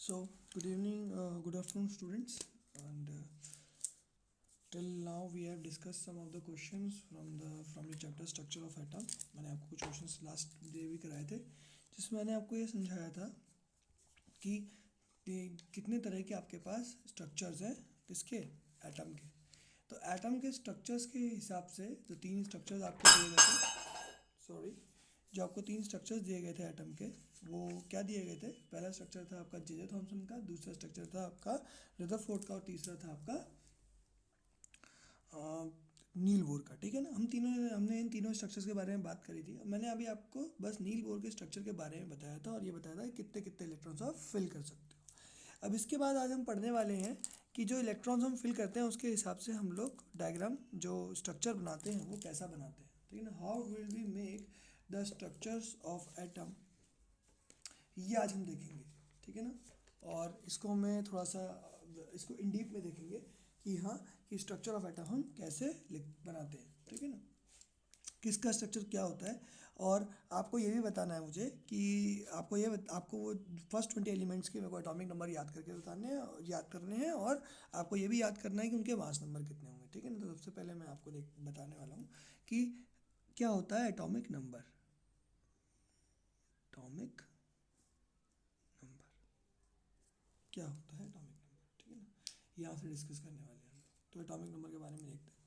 So, good evening, good afternoon, students. And till now we have discussed some of the questions from the chapter structure of atom. मैंने आपको कुछ questions last day भी कराए थे, जिसमें मैंने आपको ये समझाया था कि कितने तरह के आपके पास स्ट्रक्चर्स हैं किसके एटम के। तो एटम के स्ट्रक्चर्स के हिसाब से जो तीन स्ट्रक्चर्स आपको दिए गए थे, जो आपको तीन स्ट्रक्चर्स दिए गए थे एटम के, वो क्या दिए गए थे। पहला स्ट्रक्चर था आपका जे थॉमसन का, दूसरा स्ट्रक्चर था आपका रदरफोर्ड का, और तीसरा था आपका नील बोर का। ठीक है ना, हमने इन तीनों स्ट्रक्चर्स के बारे में बात करी थी। मैंने अभी आपको बस नील बोर के स्ट्रक्चर के बारे में बताया था, और ये बताया था कि कितने कितने इलेक्ट्रॉन्स आप फिल कर सकते हो। अब इसके बाद आज हम पढ़ने वाले हैं कि जो इलेक्ट्रॉन्स हम फिल करते हैं उसके हिसाब से हम लोग डायग्राम जो स्ट्रक्चर बनाते हैं वो कैसा बनाते हैं। ठीक है ना, how will we make the structures of atom, ये आज हम देखेंगे। ठीक है ना, और इसको मैं थोड़ा सा इसको इन डीप में देखेंगे कि हाँ, कि स्ट्रक्चर ऑफ एटम हम कैसे बनाते हैं। ठीक है ना, किसका स्ट्रक्चर क्या होता है। और आपको ये भी बताना है मुझे कि आपको वो फर्स्ट 20 एलिमेंट्स के मेरे को एटॉमिक नंबर याद करने हैं, और आपको ये भी याद करना है कि उनके मास नंबर कितने होंगे। ठीक है ना, तो सबसे पहले मैं आपको बताने वाला हूँ कि क्या होता है एटॉमिक नंबर। एटॉमिक नंबर क्या होता है एटॉमिक नंबर, ठीक है ना, यहाँ से डिस्कस करने वाले हैं हम। तो एटॉमिक नंबर के बारे में देखते हैं।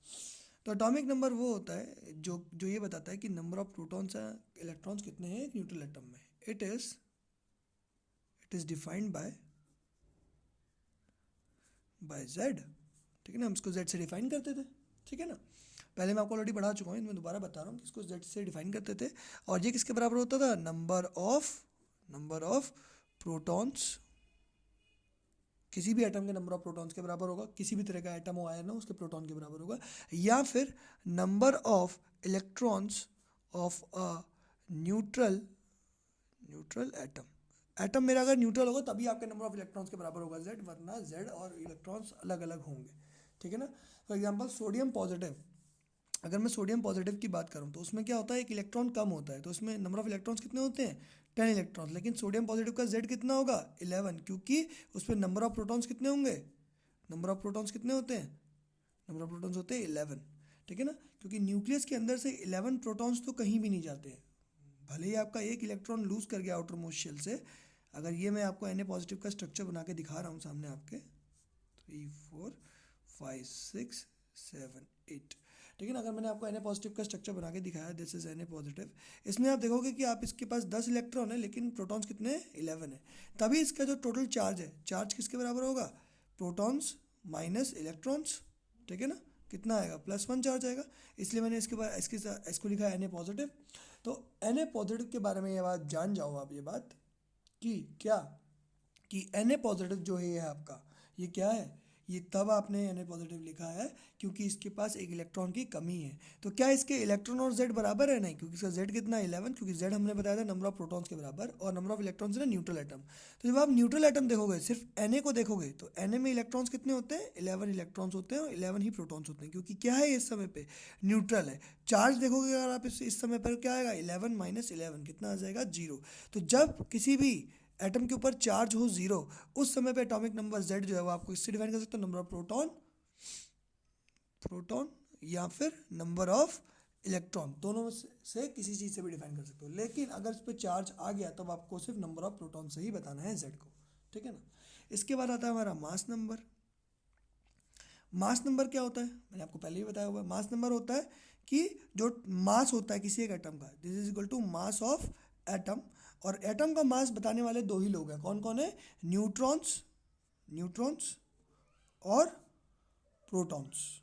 तो एटॉमिक नंबर वो होता है जो जो ये बताता है कि नंबर ऑफ प्रोटॉन्स या इलेक्ट्रॉन्स कितने हैं एक न्यूट्रल एटम में। It is defined by Z. ठीक है ना, हम इसको जेड से डिफाइन करते थे। ठीक है ना, पहले मैं आपको ऑलरेडी पढ़ा चुका हूँ, मैं दोबारा बता रहा हूँ कि इसको जेड से डिफाइन करते थे। और ये किसके बराबर होता था, नंबर ऑफ प्रोटॉन्स, किसी भी एटम के नंबर ऑफ प्रोटॉन्स के बराबर होगा। किसी भी तरह का एटम हो आयन हो उसके प्रोटॉन के बराबर होगा। या फिर number of electrons of a neutral atom. Atom मेरा अगर न्यूट्रल होगा तभी आपके नंबर ऑफ इलेक्ट्रॉन्स के बराबर होगा जेड, वरना जेड और इलेक्ट्रॉन्स अलग अलग होंगे। ठीक है ना, फॉर एग्जाम्पल सोडियम पॉजिटिव, अगर मैं सोडियम पॉजिटिव की बात करूँ तो उसमें क्या होता है, एक इलेक्ट्रॉन कम होता है, तो उसमें नंबर ऑफ इलेक्ट्रॉन्स कितने होते हैं, 10 इलेक्ट्रॉन्स। लेकिन सोडियम पॉजिटिव का जेड कितना होगा, 11, क्योंकि उसमें नंबर ऑफ प्रोटॉन्स कितने होंगे, नंबर ऑफ प्रोटॉन्स कितने होते हैं, नंबर ऑफ प्रोटॉन्स होते हैं 11। ठीक है ना, क्योंकि न्यूक्लियस के अंदर से 11 प्रोटॉन्स तो कहीं भी नहीं जाते हैं। भले ही आपका एक इलेक्ट्रॉन लूज कर गया आउटर मोस्ट शेल से, अगर ये मैं आपको Na पॉजिटिव का स्ट्रक्चर बना के दिखा रहा हूँ सामने आपके, 3 4 5 6 7 8। ठीक है ना, अगर मैंने आपको Na पॉजिटिव का स्ट्रक्चर बना के दिखाया, दिस इज Na पॉजिटिव, इसमें आप देखोगे कि आप इसके पास 10 इलेक्ट्रॉन है लेकिन प्रोटॉन्स कितने हैं, 11 है। तभी इसका जो टोटल चार्ज है, चार्ज किसके बराबर होगा, प्रोटॉन्स माइनस इलेक्ट्रॉन्स। ठीक है ना, कितना आएगा, +1 चार्ज आएगा। इसलिए मैंने इसको लिखा है Na पॉजिटिव। तो Na पॉजिटिव के बारे में ये बात जान जाओ आप, ये बात कि क्या, कि Na पॉजिटिव जो है ये आपका, ये क्या है, ये तब आपने Na पॉजिटिव लिखा है क्योंकि इसके पास एक इलेक्ट्रॉन की कमी है। तो क्या इसके इलेक्ट्रॉन और जेड बराबर है, नहीं, क्योंकि इसका जेड कितना है 11, क्योंकि जेड हमने बताया था नंबर ऑफ प्रोटॉन्स के बराबर, और नंबर ऑफ इलेक्ट्रॉन्स है न्यूट्रल एटम। तो जब आप न्यूट्रल एटम देखोगे, सिर्फ Na को देखोगे, तो Na में इलेक्ट्रॉन्स कितने होते हैं, 11 इलेक्ट्रॉन्स होते हैं, और 11 ही प्रोटॉन्स होते हैं, क्योंकि क्या है इस समय पे न्यूट्रल है। चार्ज देखोगे अगर आप इस समय पर, क्या आएगा, 11 माइनस 11 कितना आ जाएगा, 0। तो जब किसी भी एटम के ऊपर चार्ज हो 0, उस समय पे एटॉमिक नंबर जेड जो है वो आपको इससे डिफाइन कर सकते हो, नंबर ऑफ प्रोटॉन या फिर नंबर ऑफ इलेक्ट्रॉन, दोनों में से किसी चीज़ से भी डिफाइन कर सकते हो। लेकिन अगर इस पर चार्ज आ गया तब आपको सिर्फ नंबर ऑफ प्रोटॉन से ही बताना है जेड को। ठीक है ना, इसके बाद आता है हमारा मास नंबर। मास नंबर क्या होता है, मैंने आपको पहले ही बताया हुआ है। मास नंबर होता है कि जो मास होता है किसी एक एटम का, this is equal to mass of atom. और एटम का मास बताने वाले दो ही लोग हैं, कौन कौन है, न्यूट्रॉन्स और प्रोटॉन्स।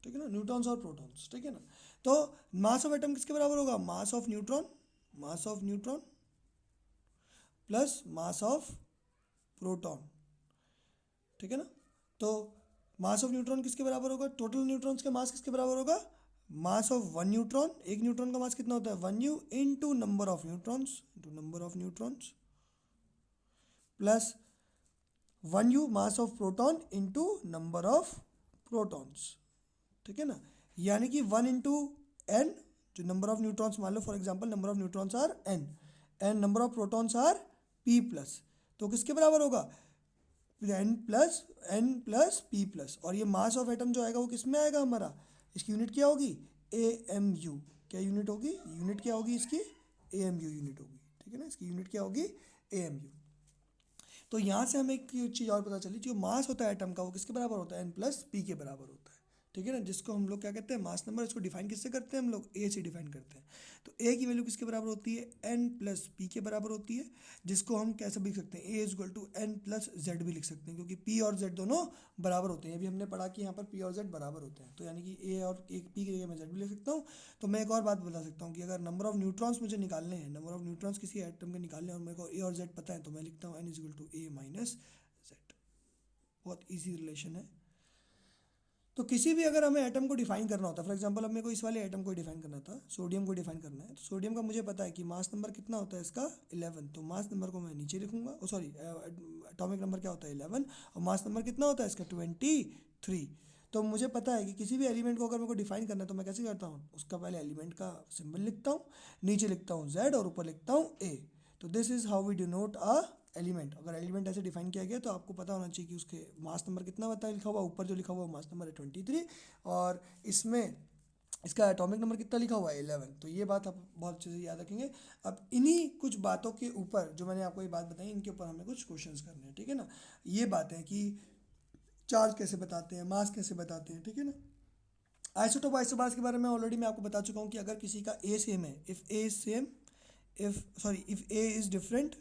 ठीक है ना, न्यूट्रॉन्स और प्रोटॉन्स। ठीक है ना, तो मास ऑफ एटम किसके बराबर होगा, mass of neutron plus mass of proton. ठीक है ना, तो मास ऑफ न्यूट्रॉन किसके बराबर होगा, टोटल न्यूट्रॉन्स का मास किसके बराबर होगा, मास ऑफ 1 न्यूट्रॉन, एक न्यूट्रॉन का मास कितना होता है, 1 U into number of neutrons plus 1 U mass of proton into number of protons. ठीक है ना, यानी कि 1 इंटू एन, जो नंबर ऑफ न्यूट्रॉन्स मान लो, for example number of neutrons are n, and number of protons are p plus, तो किसके बराबर होगा n प्लस p प्लस। और ये मास ऑफ एटम जो आएगा वो किस में आएगा हमारा, इसकी यूनिट क्या होगी AMU। क्या यूनिट होगी, यूनिट क्या होगी इसकी AMU यूनिट होगी, ठीक है ना, इसकी यूनिट क्या होगी AMU। तो यहाँ से हमें एक चीज़ और पता चली, जो मास होता है एटम का वो किसके बराबर होता है n प्लस p के बराबर होता है, ठीक है ना, जिसको हम लोग क्या कहते हैं मास नंबर। इसको डिफाइन किससे करते हैं हम लोग, ए से डिफाइन करते हैं। तो ए की वैल्यू किसके बराबर होती है n प्लस पी के बराबर होती है, जिसको हम कैसे भी लिख सकते हैं A is equal to N plus Z भी लिख सकते हैं, क्योंकि p और z दोनों बराबर होते हैं। अभी हमने पढ़ा कि यहाँ पर p और z बराबर होते हैं, तो यानी कि ए और एक p की जगह मैं z भी लिख सकता हूँ। तो मैं एक और बात बता सकता हूँ कि अगर नंबर ऑफ न्यूट्रॉन्स मुझे निकालने हैं, नंबर ऑफ न्यूट्रॉन्स किसी एटम के निकालने हैं और मेरे को ए और z पता है, तो मैं लिखता हूँ n is equal to a minus z। बहुत ईजी रिलेशन है। तो किसी भी अगर हमें एटम को डिफाइन करना होता है, फॉर एग्जांपल अब मेरे को इस वाले एटम को डिफाइन करना था, सोडियम को डिफाइन करना है, तो सोडियम का मुझे पता है कि मास नंबर कितना होता है इसका 11, तो मास नंबर को मैं नीचे लिखूंगा, ओ सॉरी एटॉमिक नंबर क्या होता है 11, और मास नंबर कितना होता है इसका 23। तो मुझे पता है कि किसी भी एलिमेंट को अगर मेरे को डिफाइन करना है तो मैं कैसे करता हूँ, उसका पहले एलिमेंट का सिंबल लिखता हूँ, नीचे लिखता हूँ z और ऊपर लिखता हूँ a। तो this is how we denote a element. अगर एलिमेंट ऐसे डिफाइन किया गया तो आपको पता होना चाहिए कि उसके मास नंबर कितना बताया लिखा हुआ, ऊपर जो लिखा हुआ मास नंबर है 23, और इसमें इसका एटॉमिक नंबर कितना लिखा हुआ है 11। तो ये बात आप बहुत अच्छे से याद रखेंगे। अब इन्हीं कुछ बातों के ऊपर जो मैंने आपको ये बात बताई, इनके ऊपर हमें कुछ क्वेश्चंस करने हैं, ठीक है ना। ये बातें कि चार्ज कैसे बताते हैं, मास कैसे बताते हैं, ठीक है ना। आइसोटोप आइसोबार्स के बारे में ऑलरेडी मैं आपको बता चुका हूँ कि अगर किसी का ए सेम है, if A is same, if A is different,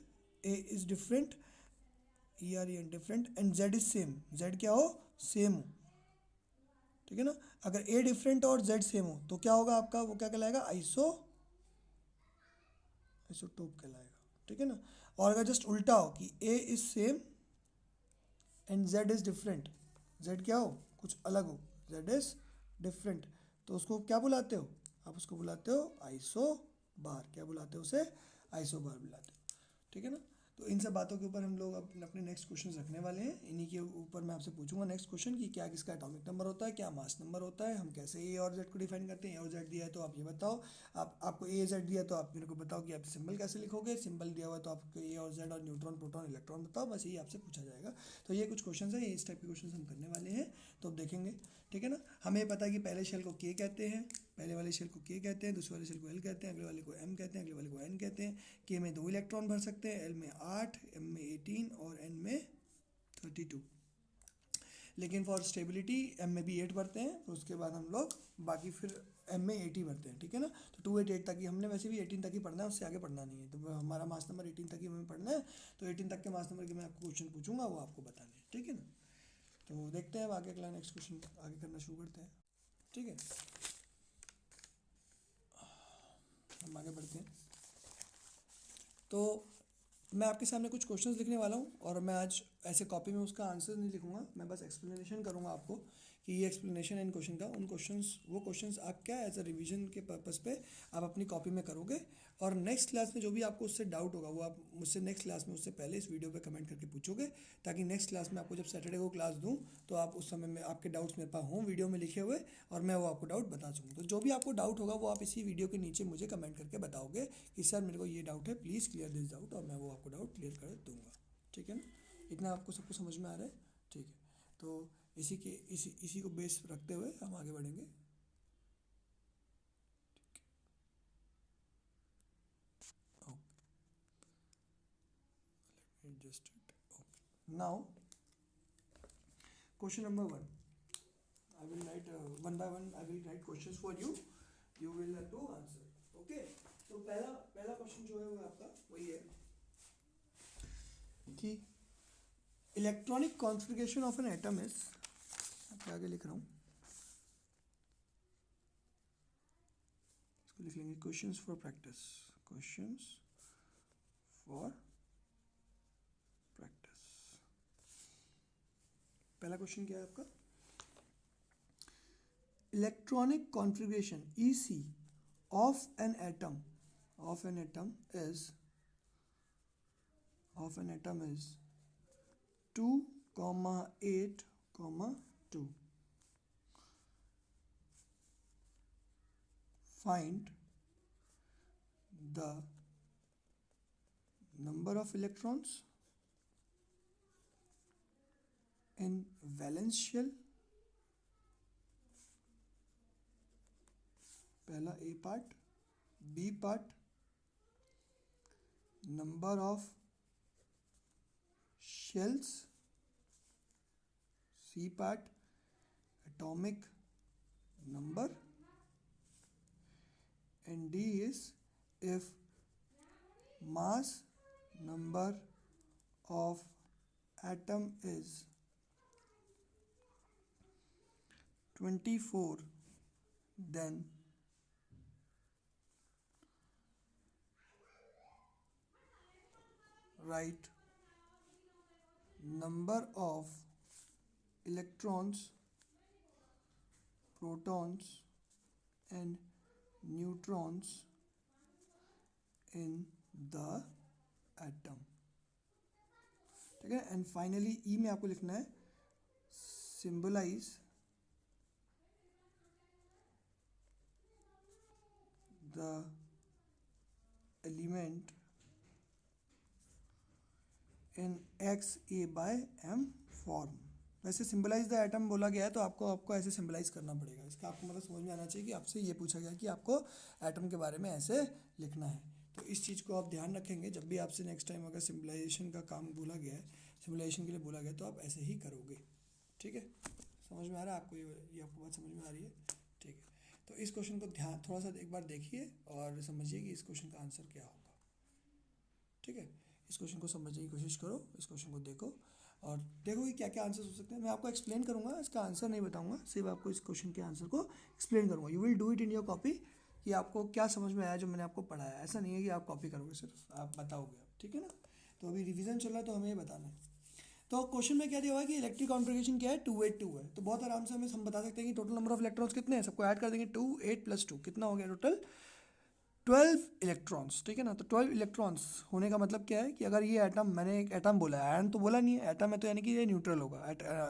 A is different EREN different and Z is same, Z क्या हो सेम हो, ठीक है ना। अगर A डिफरेंट और Z सेम हो तो क्या होगा आपका, वो क्या कहलाएगा आइसोटोप कहलाएगा, ठीक है ना। और अगर जस्ट उल्टा हो कि A is same and Z is different, Z क्या हो कुछ अलग हो, Z इज डिफरेंट, तो उसको क्या बुलाते हो आप, उसको बुलाते हो आइसोबार। क्या बुलाते हो उसे, आइसोबार बुलाते हो, ठीक है ना। तो इन सब बातों के ऊपर हम लोग अपने नेक्स्ट क्वेश्चन रखने वाले हैं। इन्हीं के ऊपर मैं आपसे पूछूंगा नेक्स्ट क्वेश्चन कि क्या किसका एटॉमिक नंबर होता है, क्या मास नंबर होता है, हम कैसे ए और जेड को डिफाइन करते हैं। ए और जेड दिया है तो आप ये बताओ, आपको ए जेड दिया तो आप मेरे को बताओ कि आप सिंबल कैसे लिखोगे, सिंबल दिया हुआ तो आपको ए और जेड और न्यूट्रॉन प्रोटॉन इलेक्ट्रॉन बताओ, बस यही आपसे पूछा जाएगा। तो ये कुछ क्वेश्चन है, इस टाइप के क्वेश्चन हम करने वाले हैं, तो अब देखेंगे, ठीक है ना। हमें पता है कि पहले शेल को के कहते हैं, पहले वाले शेल को के कहते हैं, दूसरे वाले शेल को एल कहते हैं, अगले वाले को एम कहते हैं, अगले वाले को एन कहते हैं। के में 2 इलेक्ट्रॉन भर सकते हैं, एल में 8, एम में 18 और एन में 32। लेकिन फॉर स्टेबिलिटी एम में भी 8 भरते हैं, तो उसके बाद हम लोग बाकी फिर एम में 80 भरते हैं, ठीक है ना। तो 2 8 8 तक ही हमने वैसे भी 18 तक ही पढ़ना है, उससे आगे पढ़ना नहीं है। तो हमारा मास नंबर 18 तक ही हमें पढ़ना है, तो 18 तक के मास नंबर के मैं आपको क्वेश्चन पूछूंगा, वो आपको बताने हैं, ठीक है ना। तो देखते हैं अब आगे अगला नेक्स्ट क्वेश्चन आगे करना शुरू करते हैं, ठीक है। हम आगे बढ़ते हैं। तो मैं आपके सामने कुछ क्वेश्चंस लिखने वाला हूँ, और मैं आज ऐसे कॉपी में उसका आंसर नहीं लिखूंगा, मैं बस एक्सप्लेनेशन करूँगा आपको कि ये एक्सप्लेनेशन है इन क्वेश्चन का। उन क्वेश्चंस वो क्वेश्चंस आप क्या एज अ रिवीजन के पर्पस पे आप अपनी कॉपी में करोगे, और नेक्स्ट क्लास में जो भी आपको उससे डाउट होगा वो आप मुझसे नेक्स्ट क्लास में उससे पहले इस वीडियो पे कमेंट करके पूछोगे, ताकि नेक्स्ट क्लास में आपको जब सैटरडे को क्लास दूँ तो आप उस समय में आपके डाउट्स मेरे पास हों वीडियो में लिखे हुए, और मैं वो आपको डाउट बता सकूँ। तो जो भी आपको डाउट होगा वो आप इसी वीडियो के नीचे मुझे कमेंट करके बताओगे कि सर मेरे को ये डाउट है, प्लीज़ क्लियर दिस डाउट, और मैं वो आपको डाउट क्लियर कर दूंगा, ठीक है ना। इतना आपको सबको समझ में आ रहा है, ठीक है। तो इसी को बेस रखते हुए हम आगे बढ़ेंगे। Just okay. Now, question number 1. I will write one by one. I will write questions for you. You will have to answer. Okay. तो पहला क्वेश्चन जो है वो आपका वही है कि electronic configuration of an atom is, आपके आगे लिख रहा हूँ, इसको लिख लेंगे questions for practice, questions for practice. पहला क्वेश्चन क्या है आपका, electronic configuration EC of an atom is 2, 8, 2. Find the number of electrons in valence shell, पहला A part, B part number of shells, C part atomic number, and D is if mass number of atom is 24, then write number of electrons, protons and neutrons in the atom. ठीक है. And finally ई में आपको लिखना है symbolize the element in X A by M form. वैसे symbolize the atom बोला गया है तो आपको ऐसे सिंबलाइज करना पड़ेगा. इसका आपको मतलब समझ में आना चाहिए कि आपसे ये पूछा गया कि आपको एटम के बारे में ऐसे लिखना है. तो इस चीज़ को आप ध्यान रखेंगे जब भी आपसे नेक्स्ट टाइम अगर सिंबलाइजेशन का काम बोला गया है, सिंबलाइजेशन के लिए बोला गया तो आप ऐसे ही करोगे. ठीक है, समझ में आ रहा है आपको? ये आपको बात समझ में आ रही है? ठीक है. तो इस क्वेश्चन को ध्यान थोड़ा सा एक बार देखिए और समझिए कि इस क्वेश्चन का आंसर क्या होगा. ठीक है, इस क्वेश्चन को समझने की कोशिश करो, इस क्वेश्चन को देखो और देखो कि क्या क्या आंसर हो सकते हैं. मैं आपको एक्सप्लेन करूंगा, इसका आंसर नहीं बताऊंगा, सिर्फ आपको इस क्वेश्चन के आंसर को एक्सप्लेन करूंगा. You will do it in your copy कि आपको क्या समझ में आया जो मैंने आपको पढ़ाया. ऐसा नहीं है कि आप कॉपी करोगे, सिर्फ आप बताओगे. ठीक है ना. तो अभी रिवीजन चल रहा है तो हमें ये बताना है. तो क्वेश्चन में क्या दिया हुआ है कि इलेक्ट्रिक कॉन्फ़िगरेशन क्या है, 282 है. तो बहुत आराम से हम बता सकते हैं कि टोटल नंबर ऑफ इलेक्ट्रॉन्स कितने हैं. सबको ऐड कर देंगे. 2 8 + 2 कितना हो गया टोटल 12 इलेक्ट्रॉन्स. ठीक है ना. तो 12 इलेक्ट्रॉन्स होने का मतलब क्या है कि अगर ये एटम, मैंने एक एटम बोला है, आयन तो बोला नहीं है, एटम है तो यानी कि ये न्यूट्रल होगा.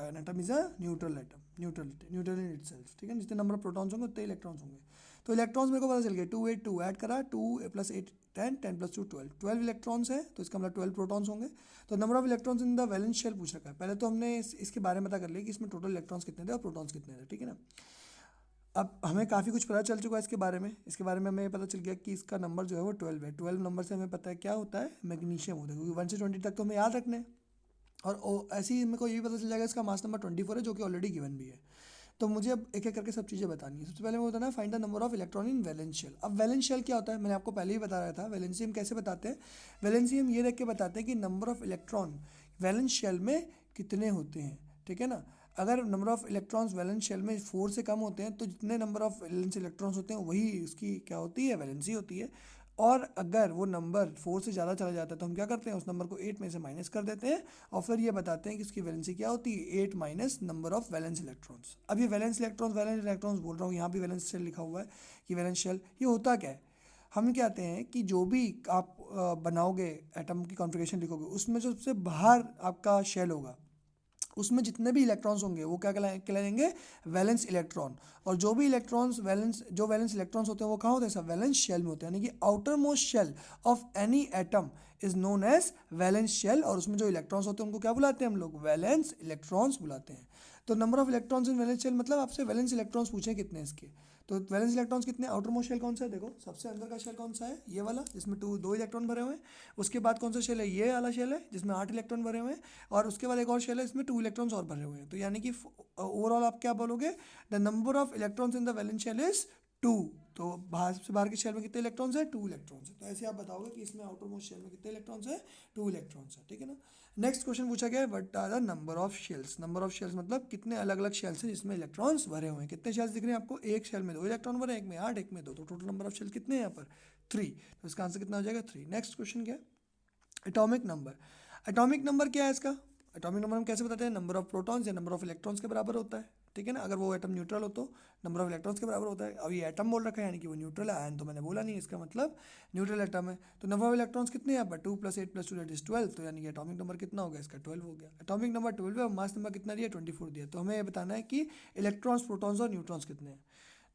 An atom is a neutral atom, neutral in itself. ठीक है. जितने नंबर ऑफ प्रोटॉन्स होंगे उतने इलेक्ट्रॉन्स होंगे. तो इलेक्ट्रॉन्स मेरे को पता चल गया 2 8 2 ऐड करा, 2 + 8 10 10 + 2 12 12 इलेक्ट्रॉन्स है तो इसका मतलब 12 प्रोटॉन्स होंगे. तो number of electrons in the valence shell पूछ रखा है. पहले तो हमने इसके बारे में पता कर लिया कि इसमें टोटल इलेक्ट्रॉन्स कितने थे और प्रोटॉन्स कितने थे. ठीक है ना. अब हमें काफ़ी कुछ पता चल चुका है इसके बारे में हमें पता चल गया कि इसका नंबर जो है वो 12 है. 12 नंबर से हमें पता है क्या होता है, मैग्नीशियम होता है, क्योंकि 1 से 20 तक तो हमें याद रखने हैं. और ऐसे ही मेरे को ये भी पता चल जाएगा इसका मास नंबर 24 है जो कि ऑलरेडी गिवन भी है. तो मुझे अब एक एक करके सब चीज़ें बतानी है. सबसे पहले मैं बताना find the number of electron in valence shell. अब वैलेंस शेल क्या होता है मैंने आपको पहले ही बता रहा था. वैलेंसियम कैसे बताते हैं, वैलेंसियम ये देख के बताते हैं कि number of electron valence shell में कितने होते हैं. ठीक है ना. अगर number of electrons valence shell में 4 से कम होते हैं तो जितने नंबर ऑफ वैलेंस इलेक्ट्रॉन्स होते हैं वही उसकी क्या होती है, वैलेंसी होती है. और अगर वो नंबर 4 से ज़्यादा चला जाता है तो हम क्या करते हैं, उस नंबर को 8 में से माइनस कर देते हैं और फिर ये बताते हैं कि उसकी वैलेंसी क्या होती है, 8 minus number of valence electrons. अब ये वैलेंस इलेक्ट्रॉन्स बोल रहा हूँ, यहाँ भी वैलेंस शेल लिखा हुआ है कि वैलेंस शेल ये होता क्या है. हम कहते हैं कि जो भी आप बनाओगे एटम की कॉन्फ़िगरेशन लिखोगे उसमें जो सबसे बाहर आपका शेल होगा उसमें जितने भी इलेक्ट्रॉन्स होंगे वो क्या कहलाएंगे, वैलेंस इलेक्ट्रॉन. और जो भी इलेक्ट्रॉन्स वैलेंस इलेक्ट्रॉन्स होते हैं वो कहाँ होते हैं, सब वैलेंस शेल में होते हैं. यानी कि outer most shell of any atom is known as valence shell. और उसमें जो इलेक्ट्रॉन्स होते हैं उनको क्या बुलाते हैं हम लोग, वैलेंस इलेक्ट्रॉन्स बुलाते हैं. तो number of electrons in valence shell मतलब आपसे वैलेंस इलेक्ट्रॉन्स पूछे कितने इसके. तो वैलेंस इलेक्ट्रॉन्स कितने, आउटर मोस्ट शेल कौन सा है, देखो सबसे अंदर का शेल कौन सा है, ये वाला जिसमें 2 इलेक्ट्रॉन भरे हुए हैं. उसके बाद कौन सा शेल है, ये वाला शेल है जिसमें 8 इलेक्ट्रॉन भरे हुए हैं. और उसके बाद एक और शेल है इसमें 2 इलेक्ट्रॉन्स और भरे हुए हैं. तो यानी कि ओवरऑल आप क्या बोलोगे, the number of electrons in the valence shell is 2. तो बाहर के शेल में कितने इलेक्ट्रॉन्स है, 2 इलेक्ट्रॉन्स है. तो ऐसे आप बताओगे कि इसमें आउटर मोस्ट शेल में कितने इलेक्ट्रॉन्स है, 2 इलेक्ट्रॉन्स है. ठीक है ना. नेक्स्ट क्वेश्चन पूछा गया है what are the number of shells. Number of shells मतलब कितने अलग अलग शेल्स हैं जिसमें इलेक्ट्रॉन्स भरे हुए हैं. कितने शेल्स दिख रहे हैं आपको, एक शेल में 2 इलेक्ट्रॉन भरे, एक में 8 एक में 2. तो टोटल नंबर ऑफ शेल कितने हैं यहाँ पर, 3. तो इसका आंसर कितना हो जाएगा, 3. नेक्स्ट क्वेश्चन क्या है, एटॉमिक नंबर. एटॉमिक नंबर क्या है इसका, एटॉमिक नंबर हम कैसे बताते हैं, नंबर ऑफ प्रोटॉन्स या नंबर ऑफ इलेक्ट्रॉन्स के बराबर होता है. ठीक है ना. अगर वो एटम न्यूट्रल हो तो नंबर ऑफ इलेक्ट्रॉन्स के बराबर होता है. अब ये एटम बोल रखा है यानी कि वो न्यूट्रल है, आयन तो मैंने बोला नहीं, इसका मतलब न्यूट्रल एटम है. तो नंबर ऑफ इलेक्ट्रॉन्स कितने हैं यहाँ पर, 2 + 8 + 2 दैट इज 12. तो यानी कि एटॉमिक नंबर कितना हो गया इसका, 12 हो गया. एटॉमिक नंबर 12 है और मास नंबर कितना दिया, 24 दिया. तो हमें ये बताना है कि इलेक्ट्रॉन्स, प्रोटॉन्स और न्यूट्रॉन्स कितने हैं.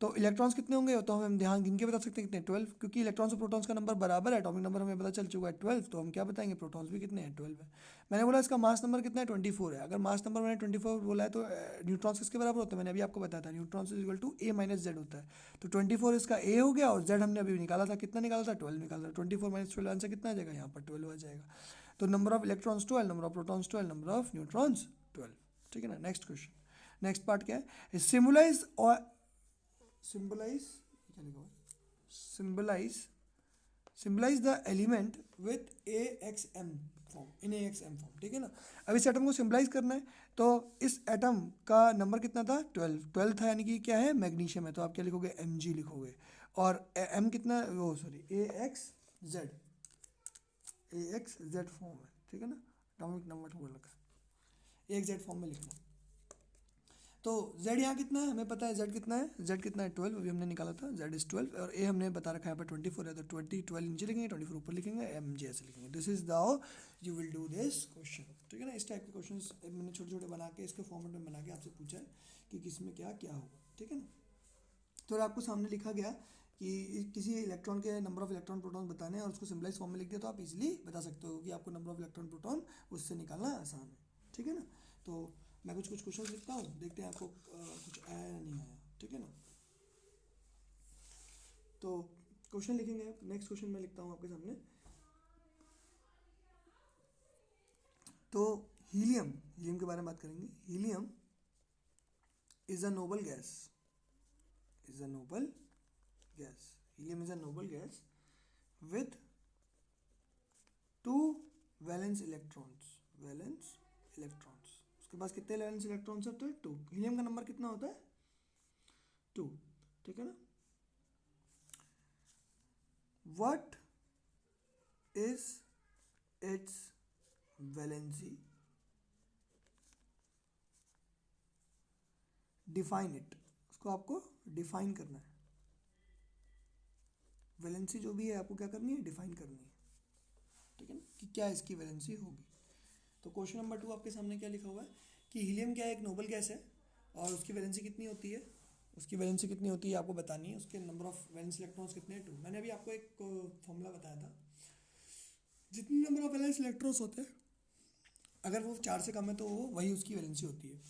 तो इलेक्ट्रॉन्स कितने होंगे, तो हम ध्यान गिन के बता सकते हैं कितने, 12, क्योंकि इलेक्ट्रॉन्स और प्रोटॉन्स का नंबर बराबर है, एटॉमिक नंबर हमें पता चल चुका है 12, तो हम क्या बताएंगे, प्रोटॉन्स भी कितने हैं, 12 है। मैंने बोला इसका मास नंबर कितना है, 24 है। अगर मास नंबर मैंने 24 बोला है तो न्यूट्रॉन्स किसके बराबर होते हैं, मैंने अभी आपको बताया था, neutrons is equal to A minus Z होता है। तो 24 इसका A हो गया, और जेड हमने अभी निकाला था, कितना निकाला था, 12 निकाला था। 24 माइनस 12 आंसर कितना आ जाएगा, यहाँ पर 12 आ जाएगा। तो number of electrons 12, number of protons 12, number of neutrons 12। ठीक है ना। नेक्स्ट क्वेश्चन, नेक्स्ट पार्ट क्या है, सिम्बलाइज और सिंबलाइज, क्या लिखा हुआ, symbolize the element with AXM form, in AXM form. ठीक है ना। अब इस एटम को सिंबलाइज करना है, तो इस एटम का नंबर कितना था, 12 था, यानी कि क्या है, मैग्नीशियम है, तो आप क्या लिखोगे, Mg लिखोगे। और M कितना, वो सॉरी AXZ फॉर्म है। ठीक है ना, एटॉमिक नंबर बोल रखा है, AXZ फॉर्म में लिखना। तो z यहाँ कितना है, हमें पता है z कितना है, z कितना है 12, अभी हमने निकाला था, z इज 12, और a हमने बता रखा है यहाँ पर 24 है, तो 12 नीचे लिखेंगे, 24 ऊपर लिखेंगे, mg ऐसे लिखेंगे। This is how you will do this question. ठीक है ना। इस टाइप के क्वेश्चन मैंने छोटे छोटे बना के इसके फॉर्मेट में बना के आपसे पूछा है कि किस में क्या क्या होगा। ठीक है ना। तो आपको सामने लिखा गया कि किसी इलेक्ट्रॉन के नंबर ऑफ इलेक्ट्रॉन प्रोटॉन बताने हैं और उसको सिंबलाइज फॉर्म में लिख दिया, तो आप इजीली बता सकते हो कि आपको नंबर ऑफ इलेक्ट्रॉन प्रोटॉन उससे निकालना आसान है। ठीक है ना। तो मैं कुछ क्वेश्चन लिखता हूँ, देखते हैं आपको कुछ आया या नहीं आया। ठीक है ना। तो क्वेश्चन लिखेंगे, नेक्स्ट क्वेश्चन मैं लिखता हूँ आपके सामने। तो हीलियम, हीलियम के बारे में बात करेंगे। Helium is a noble gas, is a noble gas, helium is a noble gas with 2 valence electrons, valence electrons. उसके पास कितने वैलेंस इलेक्ट्रॉन्स होते हैं, 2। हीलियम का नंबर कितना होता है, 2। ठीक है ना। What is it's valency, define it, उसको आपको डिफाइन करना है। वैलेंसी जो भी है आपको क्या करनी है, डिफाइन करनी है। ठीक है ना, कि क्या इसकी वैलेंसी होगी। तो क्वेश्चन नंबर 2 आपके सामने क्या लिखा हुआ है कि हीलियम क्या एक नोबल गैस है और उसकी वैलेंसी कितनी होती है, उसकी वैलेंसी कितनी होती है आपको बतानी है, उसके नंबर ऑफ वैलेंस इलेक्ट्रॉन्स कितने हैं, 2। मैंने अभी आपको एक फॉर्मूला बताया था, जितने नंबर ऑफ वैलेंस इलेक्ट्रॉन्स होते हैं अगर वो 4 से कम है तो वो वही उसकी वैलेंसी होती है।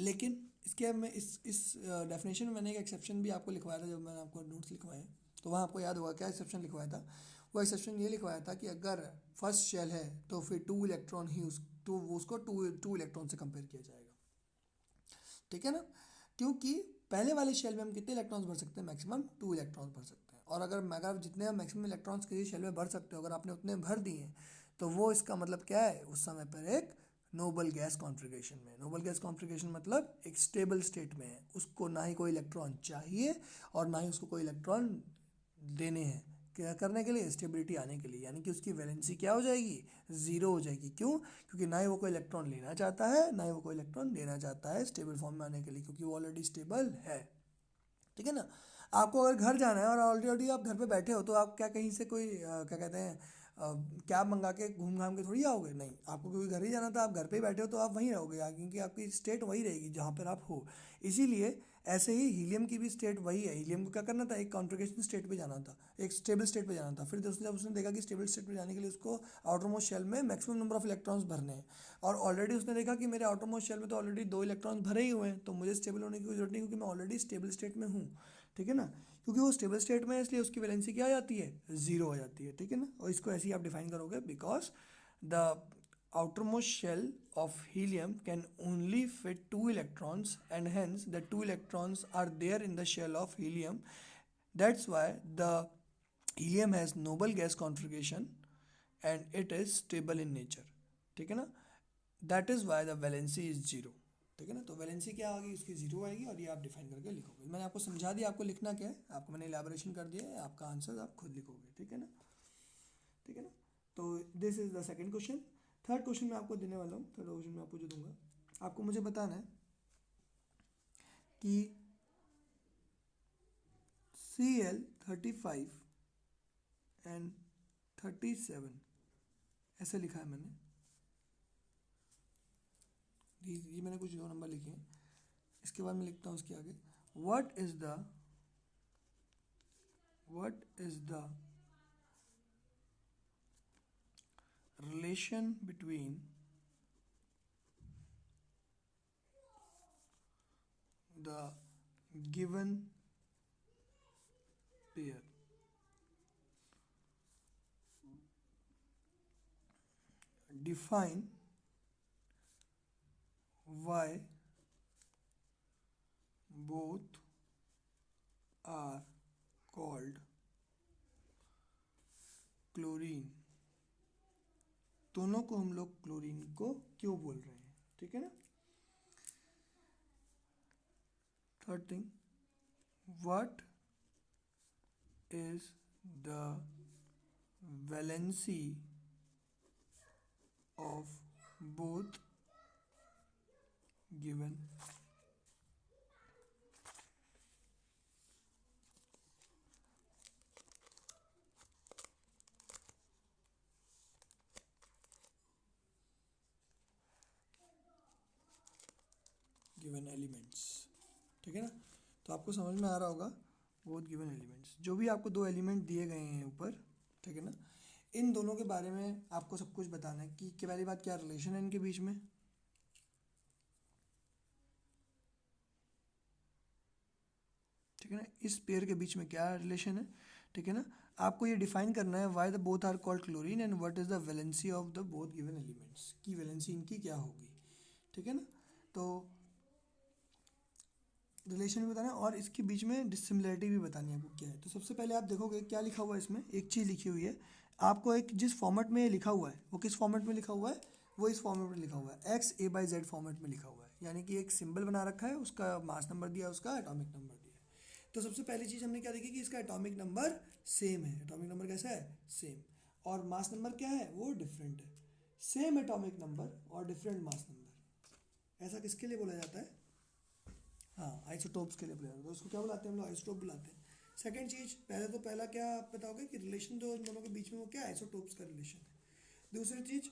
लेकिन इसके मैं इस डेफिनेशन में मैंने एक एक्सेप्शन भी आपको लिखवाया था, जब मैंने आपको नोट्स लिखवाए, तो वहाँ आपको याद होगा क्या एक्सेप्शन लिखवाया था। वो एक्सेप्शन ये लिखवाया था कि अगर फर्स्ट शेल है तो फिर 2 इलेक्ट्रॉन ही उसको टू इलेक्ट्रॉन से कंपेयर किया जाएगा। ठीक है ना। क्योंकि पहले वाले शेल में हम कितने इलेक्ट्रॉन्स भर सकते हैं, मैक्सिमम 2 इलेक्ट्रॉन्स भर सकते हैं। और अगर जितने हम मैक्सिमम इलेक्ट्रॉन्स किसी शेल में भर सकते हो अगर आपने उतने भर दिए हैं, तो वो इसका मतलब क्या है, उस समय पर एक नोबल गैस कॉन्फ़िगरेशन में। नोबल गैस कॉन्फ़िगरेशन मतलब एक स्टेबल स्टेट में है, उसको ना ही कोई इलेक्ट्रॉन चाहिए और ना ही उसको कोई इलेक्ट्रॉन देने हैं, क्या करने के लिए, स्टेबिलिटी आने के लिए। यानी कि उसकी वैलेंसी क्या हो जाएगी, ज़ीरो हो जाएगी। क्यों, क्योंकि ना ही वो कोई इलेक्ट्रॉन लेना चाहता है ना ही वो कोई इलेक्ट्रॉन देना चाहता है स्टेबल फॉर्म में आने के लिए, क्योंकि वो ऑलरेडी स्टेबल है। ठीक है ना। आपको अगर घर जाना है और ऑलरेडी आप घर पे बैठे हो, तो आप क्या कहीं से कोई क्या कहते हैं कैब मंगा के घूम घाम के थोड़ी आओगे, नहीं, आपको क्योंकि घर ही जाना था, आप घर पे ही बैठे हो तो आप वहीं रहोगे, क्योंकि आपकी स्टेट वही रहेगी जहाँ पर आप हो। इसीलिए ऐसे ही हीलियम की भी स्टेट वही है। हीलियम को क्या करना था, एक कॉन्फ़िगरेशन स्टेट पे जाना था, एक स्टेबल स्टेट पे जाना था। फिर जब उसने देखा कि स्टेबल स्टेट पे जाने के लिए उसको आउटर मोस्ट शेल में मैक्सिमम नंबर ऑफ इलेक्ट्रॉन्स भरने हैं, और ऑलरेडी उसने देखा कि मेरे आउटर मोस्ट शेल में तो ऑलरेडी 2 इलेक्ट्रॉन्स भरे ही हुए हैं, तो मुझे स्टेबल होने की कोई जरूरत नहीं, क्योंकि मैं ऑलरेडी स्टेबल स्टेट में हूँ। ठीक है ना। क्योंकि वो स्टेबल स्टेट में है इसलिए उसकी वैलेंसी क्या आ जाती है, ज़ीरो हो जाती है। ठीक है ना। और इसको ऐसे ही आप डिफाइन करोगे, because the outermost shell of helium can only fit 2 electrons and hence the 2 electrons are there in the shell of helium. That's why the helium has noble gas configuration and it is stable in nature. ठीक है ना। That is why the valency is zero. ठीक है ना। तो valency क्या आएगी, उसकी जीरो आएगी, और ये आप डिफाइन करके लिखोगे। मैंने आपको समझा दिया आपको लिखना क्या है, आपको मैंने इलेबोरेशन कर दिया है, आपका आंसर आप खुद लिखोगे। ठीक है ना। ठीक है ना। तो this is the second question. Third question मैं आपको देने वाला हूँ, थर्ड क्वेश्चन मैं आपको जो दूंगा, आपको मुझे बताना है कि Cl35 एंड 37 ऐसे लिखा है मैंने, ये मैंने कुछ 2 नंबर लिखे हैं। इसके बाद मैं लिखता हूँ उसके आगे what is the relation between the given pair? Define why both are called chlorine. दोनों को हम लोग क्लोरीन को क्यों बोल रहे हैं, ठीक है ना। Third thing, what is the valency of both given elements, ठीक है ना। तो आपको समझ में आ रहा होगा बोथ गिवन एलिमेंट्स, जो भी आपको दो एलिमेंट दिए गए हैं ऊपर, ठीक है ना, इन दोनों के बारे में आपको सब कुछ बताना है कि पहली बात क्या रिलेशन है इनके बीच में, ठीक है ना, इस पेयर के बीच में क्या रिलेशन है, ठीक है ना। आपको ये डिफाइन करना है why the both are called chlorine and what is the valency of the both given elements, की वैलेंसी इनकी क्या होगी, ठीक है ना। तो रिलेशन भी बताना है और इसके बीच में डिसिमिलरिटी भी बतानी है आपको क्या है। तो सबसे पहले आप देखोगे क्या लिखा हुआ है इसमें, एक चीज़ लिखी हुई है आपको, एक जिस फॉर्मेट में ये लिखा हुआ है वो किस फॉर्मेट में लिखा हुआ है, वो इस फॉर्मेट में लिखा हुआ है, XA/Z फॉर्मेट में लिखा हुआ है, यानी कि एक सिंबल बना रखा है, उसका मास नंबर दिया, उसका एटॉमिक नंबर दिया। तो सबसे पहली चीज़ हमने क्या देखी कि इसका एटॉमिक नंबर सेम है। एटॉमिक नंबर कैसा है, सेम, और मास नंबर क्या है, वो डिफरेंट है। सेम एटॉमिक नंबर और डिफरेंट मास नंबर, ऐसा किसके लिए बोला जाता है, हाँ आइसोटोप्स के लिए बोला जाता है, तो उसको क्या बुलाते हैं हम लोग, आइसोटोप बुलाते हैं। सेकंड चीज़, पहला क्या आप बताओगे कि रिलेशन जो इन दोनों के बीच में वो क्या है, आइसोटोप्स का रिलेशन है। दूसरी चीज़,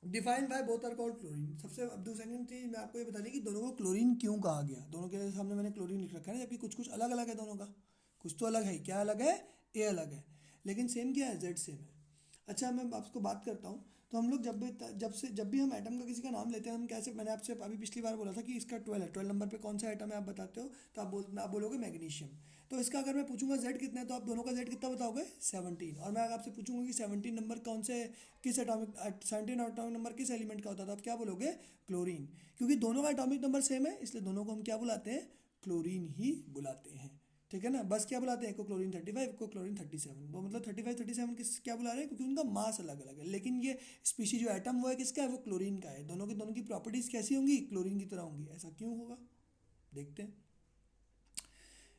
define by both are called chlorine. सबसे अब सेकंड चीज मैं आपको ये बता दी कि दोनों को क्लोरीन क्यों कहा गया। दोनों के सामने मैंने क्लोरीन लिख रखा है ना, जबकि कुछ कुछ अलग अलग है दोनों का, कुछ तो अलग है, क्या अलग है, ए अलग है, लेकिन सेम क्या है, जेड सेम है। अच्छा मैं आपको बात करता हूँ, तो हम लोग जब भी हम एटम का किसी का नाम लेते हैं, हम कैसे, मैंने आपसे अभी पिछली बार बोला था कि इसका 12 है, 12 नंबर पे कौन सा एटम है आप बताते हो, तो आप बोलोगे मैग्नीशियम। तो इसका अगर मैं पूछूंगा जेड कितना है, तो आप दोनों का जेड कितना बताओगे, 17। और मैं अगर आपसे पूछूंगा कि 17 नंबर कौन से, किस एटॉमिक 17 एटॉमिक नंबर किस एलिमेंट का होता था, आप क्या बोलोगे, क्लोरीन। क्योंकि दोनों का एटॉमिक नंबर सेम है, इसलिए दोनों को हम क्या बुलाते हैं, क्लोरीन ही बुलाते हैं, ठीक है ना। बस क्या बुलाते हैं, एक को क्लोरीन 35, एक को क्लोरीन 37, वो मतलब 35 37 किस क्या बुला रहे हैं, क्योंकि उनका मास अलग अलग है, लेकिन ये स्पीशी जो एटम वो है किसका है, वो क्लोरीन का है। दोनों की प्रॉपर्टीज कैसी होंगी, क्लोरीन की तरह होंगी। ऐसा क्यों होगा, देखते हैं।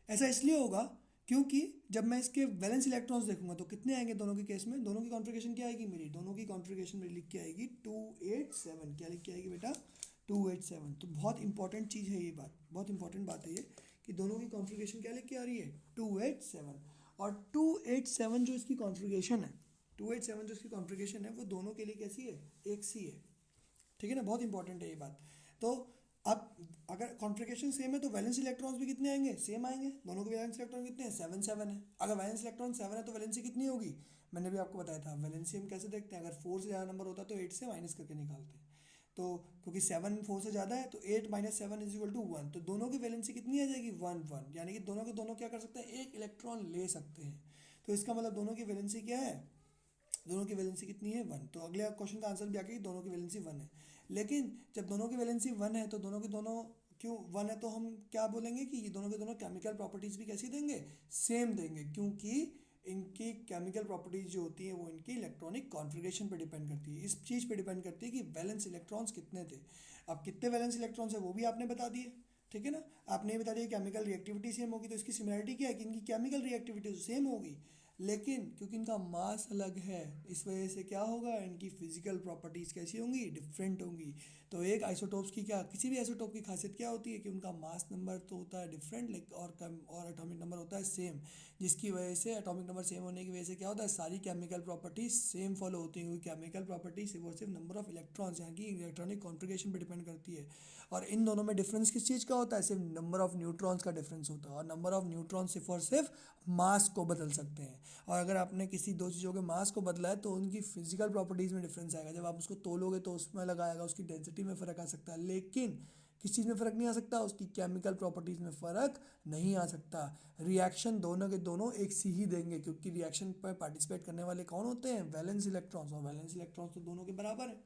ऐसा इसलिए होगा क्योंकि जब मैं इसके वैलेंस इलेक्ट्रॉन्स देखूंगा तो कितने आएंगे दोनों के केस में, दोनों की कॉन्फ़िगरेशन क्या आएगी मेरी, दोनों की कॉन्फ़िगरेशन मेरी लिख के आएगी 287। क्या लिख के आएगी बेटा, 287। तो बहुत इंपॉर्टेंट चीज़ है ये बात, बहुत इंपॉर्टेंट बात है ये कि दोनों की कॉन्फ़िगरेशन क्या लिख के आ रही है, 287। और 287 जो इसकी कॉन्फ़िगरेशन है, 287 जो इसकी कॉन्फ़िगरेशन है वो दोनों के लिए कैसी है, एक सी है, ठीक है ना। बहुत इंपॉर्टेंट है ये बात। तो अब अगर कॉन्फ़िगरेशन सेम है तो वैलेंस इलेक्ट्रॉन्स भी कितने आएंगे, सेम आएंगे। दोनों के वैलेंस इलेक्ट्रॉन कितने हैं, 7 7 है। अगर वैलेंस इलेक्ट्रॉन 7 है तो वैलेंसी कितनी होगी, मैंने भी आपको बताया था। वैलेंसी हम कैसे देखते हैं, अगर 4 से ज़्यादा नंबर होता है तो 8 से माइनस करके निकालते हैं। तो क्योंकि 7 4 से ज़्यादा है तो 8 - 7 = 1, तो दोनों की वैलेंसी कितनी आ जाएगी, 1 1, यानी कि दोनों के दोनों क्या कर सकते हैं, एक इलेक्ट्रॉन ले सकते हैं। तो इसका मतलब दोनों की वैलेंसी क्या है, दोनों की वैलेंसी कितनी है, 1। तो अगले क्वेश्चन का आंसर भी आके दोनों की वैलेंसी 1 है। लेकिन जब दोनों की वैलेंसी 1 है तो दोनों के दोनों क्यों 1 है, तो हम क्या बोलेंगे कि ये दोनों के दोनों केमिकल प्रॉपर्टीज़ भी कैसी देंगे, सेम देंगे, क्योंकि इनकी केमिकल प्रॉपर्टीज़ जो होती हैं वो इनकी इलेक्ट्रॉनिक कॉन्फ़िगरेशन पर डिपेंड करती है, इस चीज़ पर डिपेंड करती है कि वैलेंस इलेक्ट्रॉन्स कितने थे। अब कितने वैलेंस इलेक्ट्रॉन्स है वो भी आपने बता दिए, ठीक है ना। आपने ये बता दिया केमिकल रिएक्टिविटी सेम होगी, तो इसकी सिमिलरिटी क्या है कि इनकी केमिकल रिएक्टिविटी सेम होगी, लेकिन क्योंकि इनका मास अलग है इस वजह से क्या होगा, इनकी फिजिकल प्रॉपर्टीज़ कैसी होंगी, डिफरेंट होंगी। तो एक आइसोटोप्स की क्या, किसी भी आइसोटोप की खासियत क्या होती है कि उनका मास नंबर तो होता है डिफरेंट, लेकिन और कम, और एटॉमिक नंबर होता है सेम, जिसकी वजह से एटॉमिक नंबर सेम होने की वजह से क्या होता है, सारी केमिकल प्रॉपर्टीज सेम फॉलो होती हैं, क्योंकि केमिकल प्रॉपर्टीज वो सिर्फ नंबर ऑफ इलेक्ट्रॉन्स यहाँ की इलेक्ट्रॉनिक कॉन्फ़िगरेशन पर डिपेंड करती है। और इन दोनों में डिफरेंस किस चीज़ का होता है, सिर्फ नंबर ऑफ न्यूट्रॉन्स का डिफरेंस होता है, और नंबर ऑफ न्यूट्रॉन सिर्फ और सिर्फ मास को बदल सकते हैं। और अगर आपने किसी दो चीज़ों के मास को बदला है तो उनकी फिजिकल प्रॉपर्टीज़ में डिफरेंस आएगा, जब आप उसको तोलोगे तो उसमें अलग आएगा, उसकी डेंसिटी में फ़र्क आ सकता है, लेकिन किस चीज़ में फ़र्क नहीं आ सकता, उसकी केमिकल प्रॉपर्टीज़ में फ़र्क नहीं आ सकता। रिएक्शन दोनों के दोनों एक सी ही देंगे, क्योंकि रिएक्शन पर पार्टिसिपेट करने वाले कौन होते हैं, वैलेंस इलेक्ट्रॉन्स, और वैलेंस इलेक्ट्रॉन्स तो दोनों के बराबर है।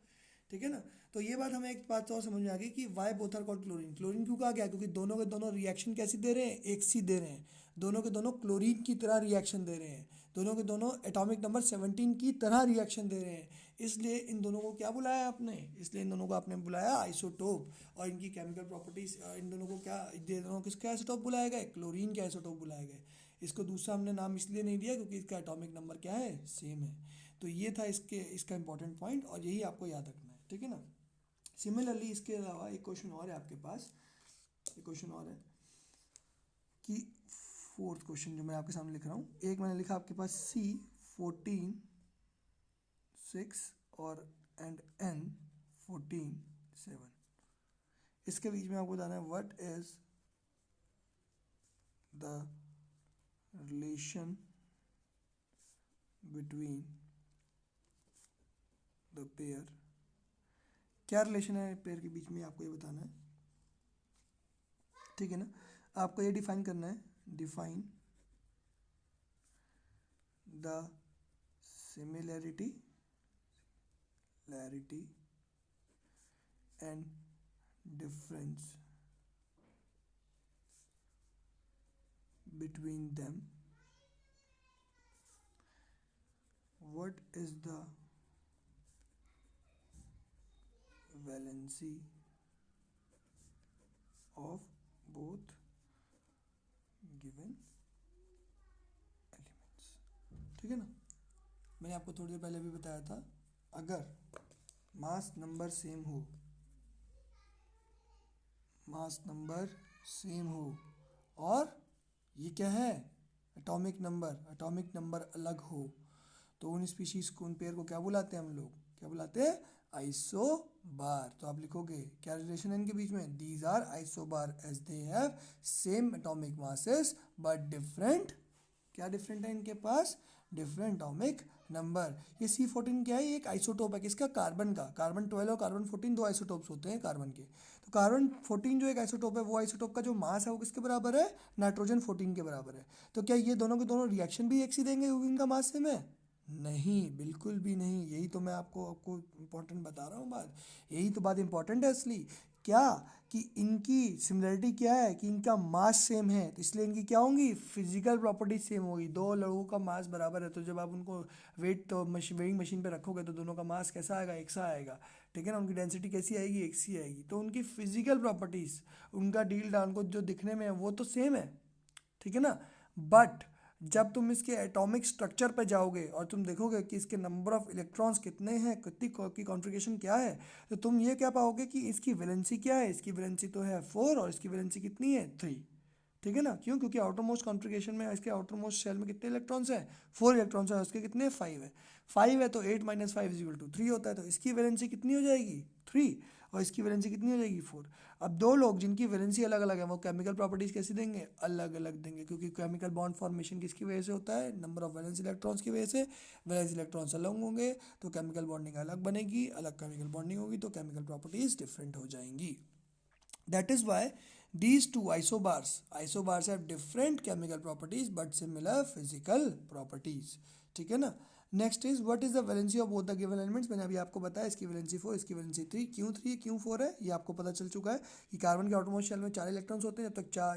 ठीक है ना। तो ये बात हमें एक बात और समझ में आ गई कि why both are called chlorine. Chlorine क्यों कहा गया, क्योंकि दोनों के दोनों रिएक्शन कैसी दे रहे हैं, एक सी दे रहे हैं, दोनों के दोनों क्लोरीन की तरह रिएक्शन दे रहे हैं, दोनों के दोनों एटॉमिक नंबर 17 की तरह रिएक्शन दे रहे हैं, इसलिए इन दोनों को क्या बुलाया आपने, इसलिए इन दोनों को आपने बुलाया आइसोटोप। और इनकी केमिकल प्रॉपर्टीज, इन दोनों को क्या, दोनों किसके आइसोटोप बुलाए गए, क्लोरीन के आइसोटोप बुलाए गए। इसको दूसरा हमने नाम इसलिए नहीं दिया क्योंकि इसका एटॉमिक नंबर क्या है, सेम है। तो ये था इसका इंपॉर्टेंट पॉइंट, और यही आपको याद रखना है, ठीक है ना। सिमिलरली इसके अलावा एक क्वेश्चन और है आपके पास, एक क्वेश्चन और है कि फोर्थ क्वेश्चन जो मैं आपके सामने लिख रहा हूँ, एक मैंने लिखा आपके पास C14 6 और एंड N14 7। इसके बीच में आपको बताना है what is the relation between the pair, क्या रिलेशन है पेयर के बीच में आपको ये बताना है, ठीक है ना। आपको ये डिफाइन करना है, define the similarity and difference between them, what is the valency of both given elements। ठीक है ना। मैंने आपको थोड़ी देर पहले भी बताया था, अगर मास नंबर सेम हो, मास नंबर सेम हो, और ये क्या है, एटॉमिक नंबर अलग हो, तो उन स्पीशीज को, उन पेयर को क्या बुलाते हैं हम लोग, क्या बुलाते हैं, आइसोबार। तो आप लिखोगे क्या रिलेशन है इनके बीच में, these are isobar as they have same atomic masses but different, क्या डिफरेंट है इनके पास, डिफरेंट एटॉमिक नंबर। ये C14 क्या है, ये एक आइसोटोप है किसका, कार्बन का। कार्बन 12 और कार्बन 14 दो आइसोटोप्स होते हैं कार्बन के। तो कार्बन 14 जो एक आइसोटोप है, वो आइसोटोप का जो मास है वो किसके बराबर है, नाइट्रोजन 14 के बराबर है। तो क्या ये दोनों के दोनों रिएक्शन भी एक सी देंगे क्योंकि इनका मास सेम है, नहीं, बिल्कुल भी नहीं। यही तो मैं आपको इम्पोर्टेंट बता रहा हूँ बात, यही तो बात इम्पोर्टेंट है असली, क्या कि इनकी सिमिलरिटी क्या है कि इनका मास सेम है, तो इसलिए इनकी क्या होंगी, फिजिकल प्रॉपर्टीज सेम होगी। दो लोगों का मास बराबर है, तो जब आप उनको वेइंग मशीन पे रखोगे तो दोनों का मास कैसा आएगा, एक सा आएगा, ठीक है ना। उनकी डेंसिटी कैसी आएगी, एक सी आएगी। तो उनकी फिजिकल प्रॉपर्टीज, उनका डील डाउन को जो दिखने में है वो तो सेम है, ठीक है ना। बट जब तुम इसके एटॉमिक स्ट्रक्चर पर जाओगे और तुम देखोगे कि इसके नंबर ऑफ इलेक्ट्रॉन्स कितने हैं, कितनी की कॉन्फ़िगरेशन क्या है, तो तुम ये क्या पाओगे कि इसकी वैलेंसी क्या है, इसकी वैलेंसी तो है 4 और इसकी वैलेंसी कितनी है 3, ठीक है ना। क्यों, क्योंकि आउटर मोस्ट कॉन्फ़िगरेशन में इसके आउटर मोस्ट शेल में कितने इलेक्ट्रॉन्स हैं, 4 इलेक्ट्रॉन्स हैं, उसके कितने 5 है, 5 है तो 8 - 5 = 3 होता है, तो इसकी वैलेंसी कितनी हो जाएगी 3, और इसकी वैलेंसी कितनी हो जाएगी 4। अब दो लोग जिनकी वैलेंसी अलग अलग है वो केमिकल प्रॉपर्टीज़ कैसे देंगे, अलग अलग देंगे, क्योंकि केमिकल बॉन्ड फॉर्मेशन किसकी वजह से होता है, नंबर ऑफ वैलेंस इलेक्ट्रॉन्स की वजह से। वैलेंस इलेक्ट्रॉन्स अलग होंगे तो केमिकल बॉन्डिंग अलग बनेगी, अलग केमिकल बॉन्डिंग होगी तो केमिकल प्रॉपर्टीज़ डिफरेंट हो जाएंगी। That is why these two isobars have different chemical properties but similar physical properties, ठीक है ना। Next is what is the valency of both the given elements. मैंने अभी आपको बताया इसकी वैलेंसी 4, इसकी वैलेंसी 3। क्यों 3 क्यों 4 है ये आपको पता चल चुका है कि कार्बन के आउटरमोस्ट शेल में 4 इलेक्ट्रॉन्स होते हैं।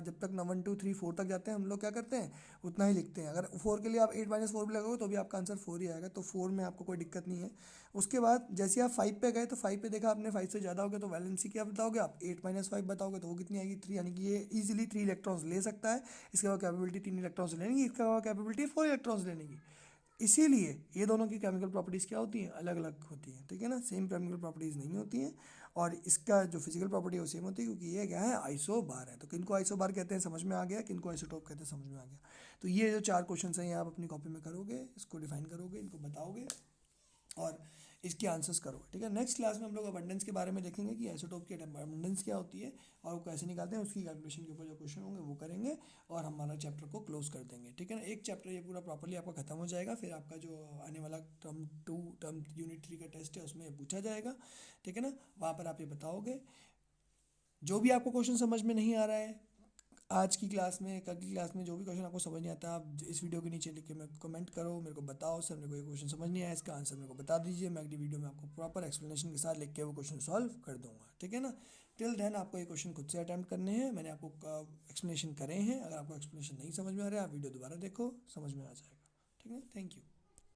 जब तक 1 2 3 4 तक जाते हैं हम लोग क्या करते हैं उतना ही लिखते हैं। अगर 4 के लिए आप 8 - 4 भी लगाओगे तो भी आपका आंसर 4 ही आएगा, तो 4 में आपको कोई दिक्कत नहीं है। उसके बाद जैसे आप 5 पे गए तो 5 पे देखा आपने 5 से ज़्यादा हो गया तो वैलेंसी क्या बताओगे आप, 8 - 5 बताओगे तो वो कितनी आएगी 3, यानी कि ये ईजिली 3 इलेक्ट्रॉन्स ले सकता है। इसके बाद कैपेबिलिटी 3 इलेक्ट्रॉन्स लेने की, इसके बाद कैपेबिलिटी 4 इलेक्ट्रॉन्स लेने की। इसीलिए ये दोनों की केमिकल प्रॉपर्टीज़ क्या होती हैं, अलग अलग होती हैं, ठीक है ना, सेम केमिकल प्रॉपर्टीज़ नहीं होती हैं। और इसका जो फिजिकल प्रॉपर्टी है वो सेम होती है, क्योंकि ये क्या है आइसोबार है। तो किनको आइसोबार कहते हैं समझ में आ गया, किनको आइसोटोप कहते हैं समझ में आ गया। तो ये जो 4 क्वेश्चन हैं ये आप अपनी कॉपी में करोगे, इसको डिफाइन करोगे, इनको बताओगे और इसके आंसर्स करोगे, ठीक है। नेक्स्ट क्लास में हम लोग अबंडेंस के बारे में देखेंगे कि आइसोटोप की अबंडेंस क्या होती है और वो कैसे निकालते हैं, उसकी कैलकुलेशन के ऊपर जो क्वेश्चन होंगे वो करेंगे और हमारा चैप्टर को क्लोज कर देंगे, ठीक है ना। एक चैप्टर ये पूरा प्रॉपर्ली आपका खत्म हो जाएगा, फिर आपका जो आने वाला टर्म यूनिट 3 का टेस्ट है उसमें पूछा जाएगा, ठीक है ना। वहाँ पर आप ये बताओगे जो भी आपको क्वेश्चन समझ में नहीं आ रहा है आज की क्लास में, कल की क्लास में जो भी क्वेश्चन आपको समझ नहीं आता, आप इस वीडियो के नीचे लिख के मेरे को कमेंट करो, मेरे को बताओ सर मेरे को ये क्वेश्चन समझ नहीं आया, इसका आंसर मेरे को बता दीजिए। मैं अगली वीडियो में आपको प्रॉपर एक्सप्लेनेशन के साथ लिख के वो क्वेश्चन सॉल्व कर दूंगा, ठीक है ना। टिल देन आपको ये क्वेश्चन खुद से अटैम्प्ट करने हैं, मैंने आपको एक्सप्लेनेशन करे हैं। अगर आपको एक्सप्लेनेशन नहीं समझ में आ रहा है आप वीडियो दोबारा देखो, समझ में आ जाएगा, ठीक है। Thank you.